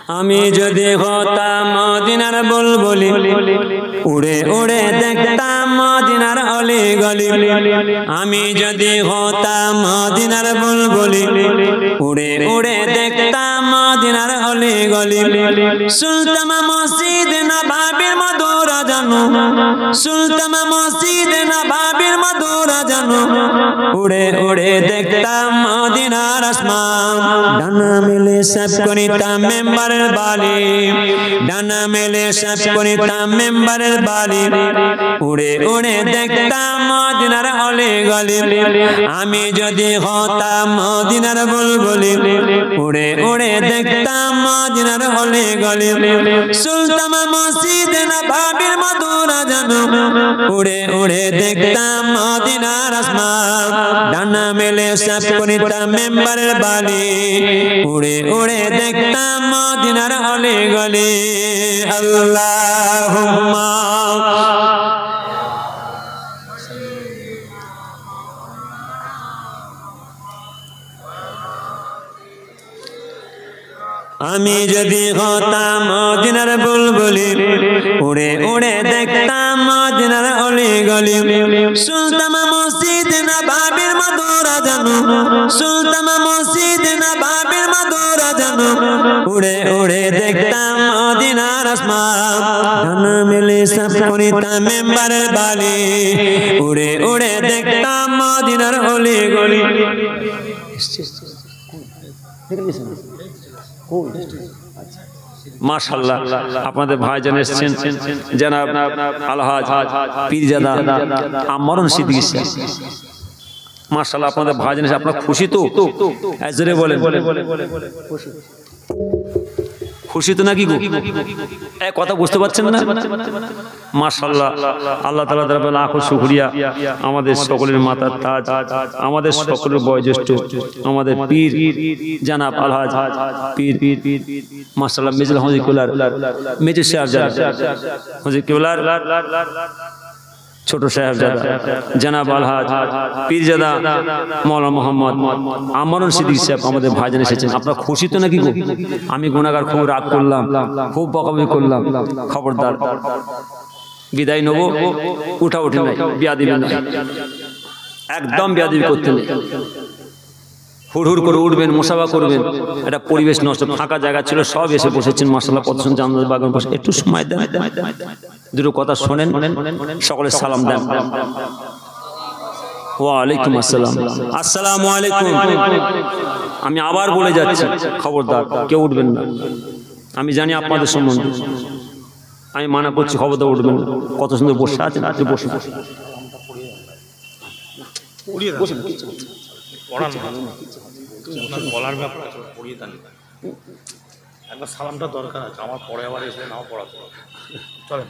আমি যদি হতাম মদিনার বুলবুলি উড়ে উড়ে দেখতাম মদিনার অলি গলি আমি যদি হতাম মদিনার বুলবুলি উড়ে উড়ে দেখতাম মদিনার অলি গলি সুলতান মসজিদ নবাবির মধুর জানু সুলতান মসজিদ নবাবির মধুর জানু উড়ে উড়ে দেখতাম মদিনার আসমান ডানা মেলে সব করিতাম মেম্বারের বালি ডানা মেলে সব করিতাম মেম্বারের বালি উড়ে উড়ে দেখতাম মদিনার অলি গলি আমি যদি হতাম মদিনার বুলবুলি উড়ে উড়ে দেখতাম মদিনার অলি গলি সুলতান মসজিদ নবাবির মধুর জানু উড়ে উড়ে দেখতাম মদিনার আসমান ডানা মেলে সব করিতাম মেম্বারের বালি উড়ে উড়ে দেখতাম মদিনার অলি গলি আল্লাহুম্মা আমি যদি হতাম মদিনার বুলবুলি উড়ে উড়ে দেখতাম মদিনার অলি গলি সুলতান মসজিদ নবাবির মধুর জানু সুলতান মসজিদ নবাবির মধুর জানু উড়ে উড়ে দেখতাম মদিনার আসমান ডানা মেলে সব করিতাম মেম্বারের বালি উড়ে উড়ে দেখতাম মদিনার অলি গলি মাশাআল্লাহ আপনাদের ভাইজান এসেছেন জনাব আলহাজ পীরজাদা আমরন সিদ্দিকী মাশাআল্লাহ আপনাদের ভাইজান এসে আপনারা খুশি তো জোরে বলেন খুশি তো নাকি গো এই কথা বুঝতে পারছেন না মাশাআল্লাহ আল্লাহ তাআলা দরবারে লাখো শুকরিয়া আমাদের সকলের মাথার তাজ আমাদের সকলের বয়োজ্যেষ্ঠ আমাদের পীর জনাব আলহাজ পীর মাশাআল্লাহ মেজর হুজুর কিবলার মেজর সাহেবজাদা হুজুর কিবলার ছোট সাহেবজাদা জনাব আলহাজ পীরজাদা মাওলানা মোহাম্মদ আমরন সিদ্দিকী সাহেব আমাদের ভাইজান এসেছেন আপনারা খুশি তো নাকি গো আমি গুনাহগার খুব রাগ করলাম খুব বকাবকি করলাম খবরদার বিদায় নেব উঠাউঠি নাই বিয়াদবি নাই একদম বিয়াদবি করতে নেই হুড়হুড় করে উঠবেন মুসাফা করবেন এটা পরিবেশ নষ্ট ফাঁকা জায়গা ছিল সব এসে বসেছেন মাশাআল্লাহ কত সুন্দর জান্নাতের বাগান বসে একটু সময় দেন দুটো কথা শুনেন সকলে সালাম দেন ওয়া আলাইকুম আসসালাম আসসালামু আলাইকুম আমি আবার বলে যাচ্ছি খবরদার কেউ উঠবেন না আমি জানি আপনাদের সম্বন্ধে আমি মানা করছি খবরদার উঠবেন না কত সুন্দর বসে আছেন আপনি বসে বলার ব্যাপার আছে পড়িয়ে দেন একবার সালামটা দরকার আছে আমার পরে আবার এসে নাও পড়াতে চলেন।